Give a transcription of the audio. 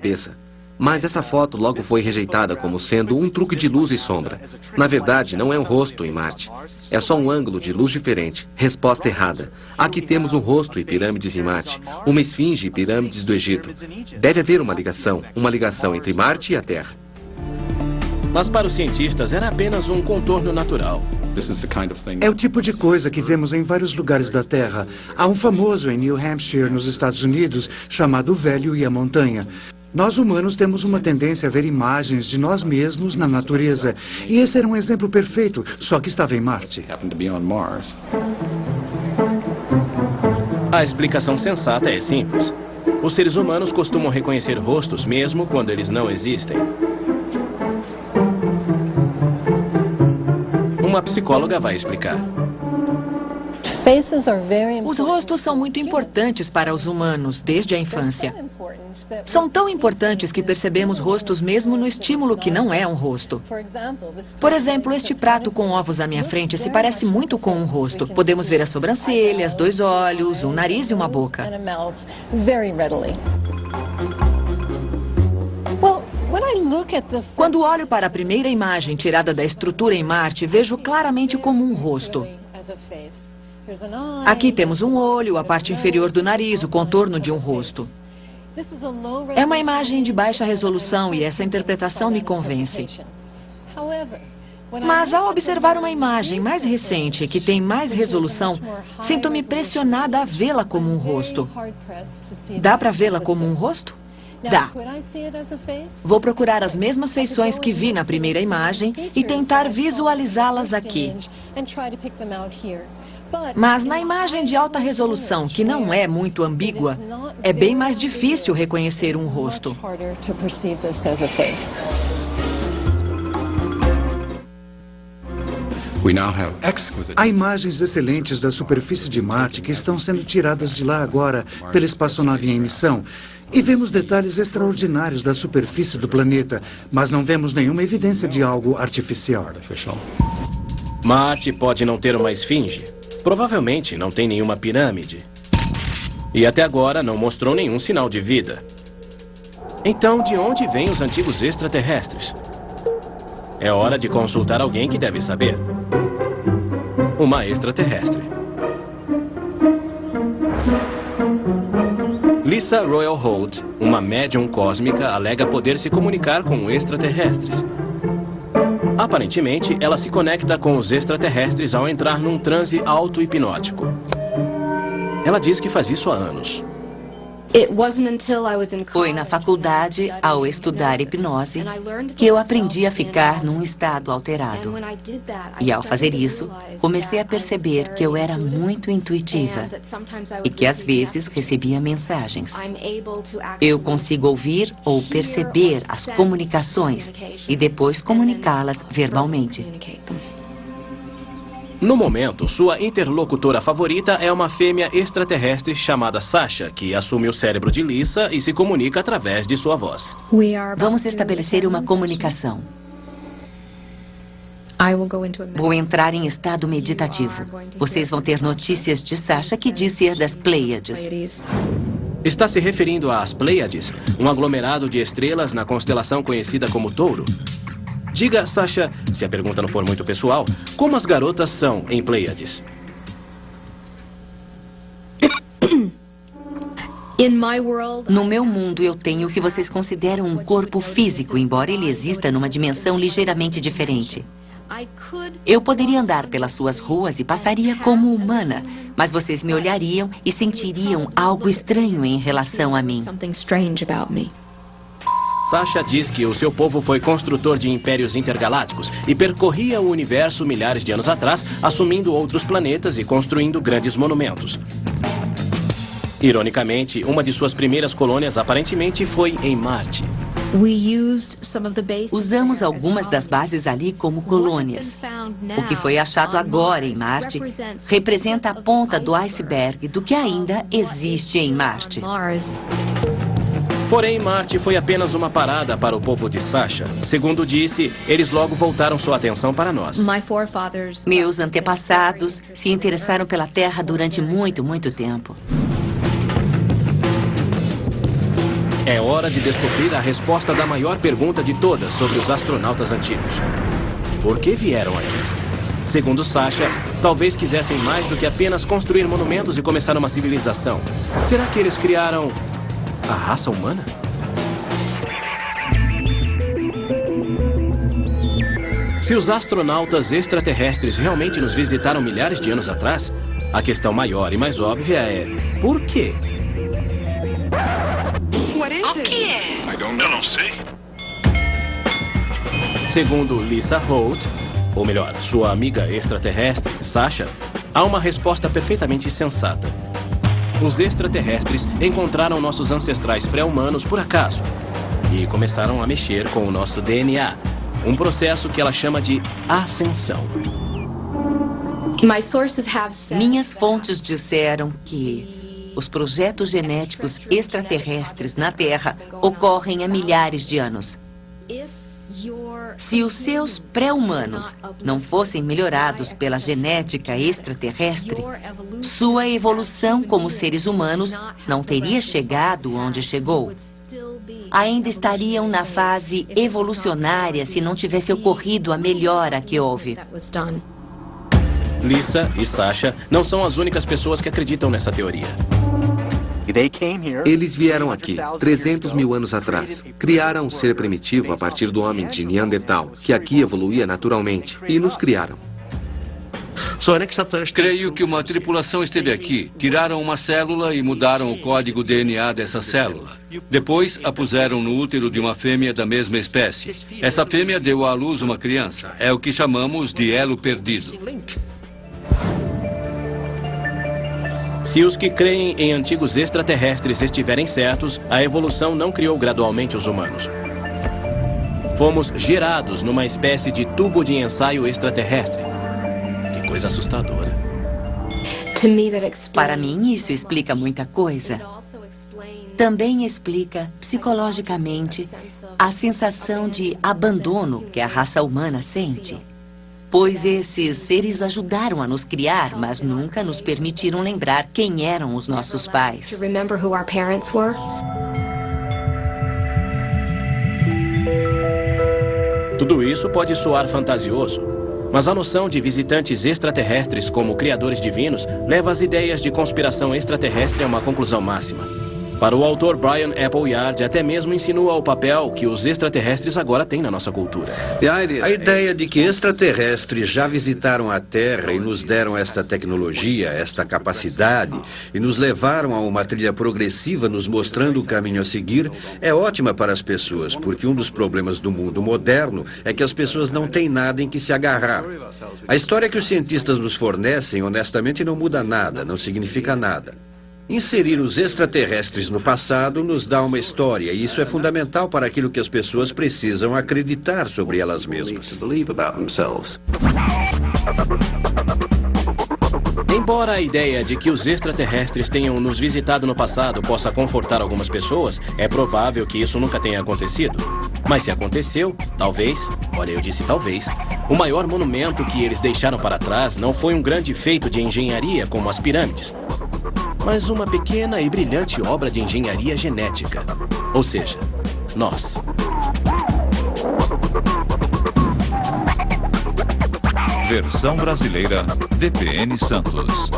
cabeça. Mas essa foto logo foi rejeitada como sendo um truque de luz e sombra. Na verdade, não é um rosto em Marte. É só um ângulo de luz diferente. Resposta errada. Aqui temos um rosto e pirâmides em Marte. Uma esfinge e pirâmides do Egito. Deve haver uma ligação entre Marte e a Terra. Mas para os cientistas era apenas um contorno natural. É o tipo de coisa que vemos em vários lugares da Terra. Há um famoso em New Hampshire, nos Estados Unidos, chamado O Velho e a Montanha. Nós humanos temos uma tendência a ver imagens de nós mesmos na natureza. E esse era um exemplo perfeito, só que estava em Marte. A explicação sensata é simples. Os seres humanos costumam reconhecer rostos mesmo quando eles não existem. Uma psicóloga vai explicar. Os rostos são muito importantes para os humanos desde a infância. São tão importantes que percebemos rostos mesmo no estímulo que não é um rosto. Por exemplo, este prato com ovos à minha frente se parece muito com um rosto. Podemos ver as sobrancelhas, 2 olhos, um nariz e uma boca. Quando olho para a primeira imagem tirada da estrutura em Marte, vejo claramente como um rosto. Aqui temos um olho, a parte inferior do nariz, o contorno de um rosto. É uma imagem de baixa resolução e essa interpretação me convence. Mas ao observar uma imagem mais recente, que tem mais resolução, sinto-me pressionada a vê-la como um rosto. Dá para vê-la como um rosto? Dá. Vou procurar as mesmas feições que vi na primeira imagem e tentar visualizá-las aqui. Mas na imagem de alta resolução, que não é muito ambígua, é bem mais difícil reconhecer um rosto. Há imagens excelentes da superfície de Marte que estão sendo tiradas de lá agora pela espaçonave em missão. E vemos detalhes extraordinários da superfície do planeta, mas não vemos nenhuma evidência de algo artificial. Marte pode não ter uma esfinge. Provavelmente não tem nenhuma pirâmide. E até agora não mostrou nenhum sinal de vida. Então, de onde vêm os antigos extraterrestres? É hora de consultar alguém que deve saber. Uma extraterrestre. Lisa Royal Holt, uma médium cósmica, alega poder se comunicar com extraterrestres. Aparentemente, ela se conecta com os extraterrestres ao entrar num transe auto-hipnótico. Ela diz que faz isso há anos. Foi na faculdade, ao estudar hipnose, que eu aprendi a ficar num estado alterado. E ao fazer isso, comecei a perceber que eu era muito intuitiva e que às vezes recebia mensagens. Eu consigo ouvir ou perceber as comunicações e depois comunicá-las verbalmente. No momento, sua interlocutora favorita é uma fêmea extraterrestre chamada Sasha, que assume o cérebro de Lisa e se comunica através de sua voz. Vamos estabelecer uma comunicação. Vou entrar em estado meditativo. Vocês vão ter notícias de Sasha que diz ser das Pleiades. Está se referindo às Pleiades, um aglomerado de estrelas na constelação conhecida como Touro. Diga, Sasha, se a pergunta não for muito pessoal, como as garotas são em Pleiades? No meu mundo, eu tenho o que vocês consideram um corpo físico, embora ele exista numa dimensão ligeiramente diferente. Eu poderia andar pelas suas ruas e passaria como humana, mas vocês me olhariam e sentiriam algo estranho em relação a mim. Sasha diz que o seu povo foi construtor de impérios intergalácticos e percorria o universo milhares de anos atrás, assumindo outros planetas e construindo grandes monumentos. Ironicamente, uma de suas primeiras colônias aparentemente foi em Marte. Usamos algumas das bases ali como colônias. O que foi achado agora em Marte representa a ponta do iceberg do que ainda existe em Marte. Porém, Marte foi apenas uma parada para o povo de Sasha. Segundo disse, eles logo voltaram sua atenção para nós. Meus antepassados se interessaram pela Terra durante muito tempo. É hora de descobrir a resposta da maior pergunta de todas sobre os astronautas antigos. Por que vieram aqui? Segundo Sasha, talvez quisessem mais do que apenas construir monumentos e começar uma civilização. Será que eles criaram a raça humana? Se os astronautas extraterrestres realmente nos visitaram milhares de anos atrás, a questão maior e mais óbvia é: por quê? O que é? Eu não sei. Segundo Lisa Holt, ou melhor, sua amiga extraterrestre, Sasha, há uma resposta perfeitamente sensata. Os extraterrestres encontraram nossos ancestrais pré-humanos por acaso e começaram a mexer com o nosso DNA, um processo que ela chama de ascensão. Minhas fontes disseram que os projetos genéticos extraterrestres na Terra ocorrem há milhares de anos. Se os seus pré-humanos não fossem melhorados pela genética extraterrestre, sua evolução como seres humanos não teria chegado onde chegou. Ainda estariam na fase evolucionária se não tivesse ocorrido a melhora que houve. Lisa e Sasha não são as únicas pessoas que acreditam nessa teoria. Eles vieram aqui, 300 mil anos atrás. Criaram um ser primitivo a partir do homem de Neandertal, que aqui evoluía naturalmente, e nos criaram. Creio que uma tripulação esteve aqui, tiraram uma célula e mudaram o código DNA dessa célula. Depois, a puseram no útero de uma fêmea da mesma espécie. Essa fêmea deu à luz uma criança. É o que chamamos de elo perdido. Se os que creem em antigos extraterrestres estiverem certos, a evolução não criou gradualmente os humanos. Fomos gerados numa espécie de tubo de ensaio extraterrestre. Que coisa assustadora. Para mim, isso explica muita coisa. Também explica, psicologicamente, a sensação de abandono que a raça humana sente. Pois esses seres ajudaram a nos criar, mas nunca nos permitiram lembrar quem eram os nossos pais. Tudo isso pode soar fantasioso, mas a noção de visitantes extraterrestres como criadores divinos leva as ideias de conspiração extraterrestre a uma conclusão máxima. Para o autor Brian Appleyard, até mesmo insinua o papel que os extraterrestres agora têm na nossa cultura. A ideia de que extraterrestres já visitaram a Terra e nos deram esta tecnologia, esta capacidade, e nos levaram a uma trilha progressiva nos mostrando o caminho a seguir, é ótima para as pessoas, porque um dos problemas do mundo moderno é que as pessoas não têm nada em que se agarrar. A história que os cientistas nos fornecem, honestamente, não muda nada, não significa nada. Inserir os extraterrestres no passado nos dá uma história, e isso é fundamental para aquilo que as pessoas precisam acreditar sobre elas mesmas. Embora a ideia de que os extraterrestres tenham nos visitado no passado possa confortar algumas pessoas, é provável que isso nunca tenha acontecido. Mas se aconteceu, talvez, olha, eu disse talvez, o maior monumento que eles deixaram para trás não foi um grande feito de engenharia como as pirâmides, mas uma pequena e brilhante obra de engenharia genética. Ou seja, nós. Versão brasileira, DPN Santos.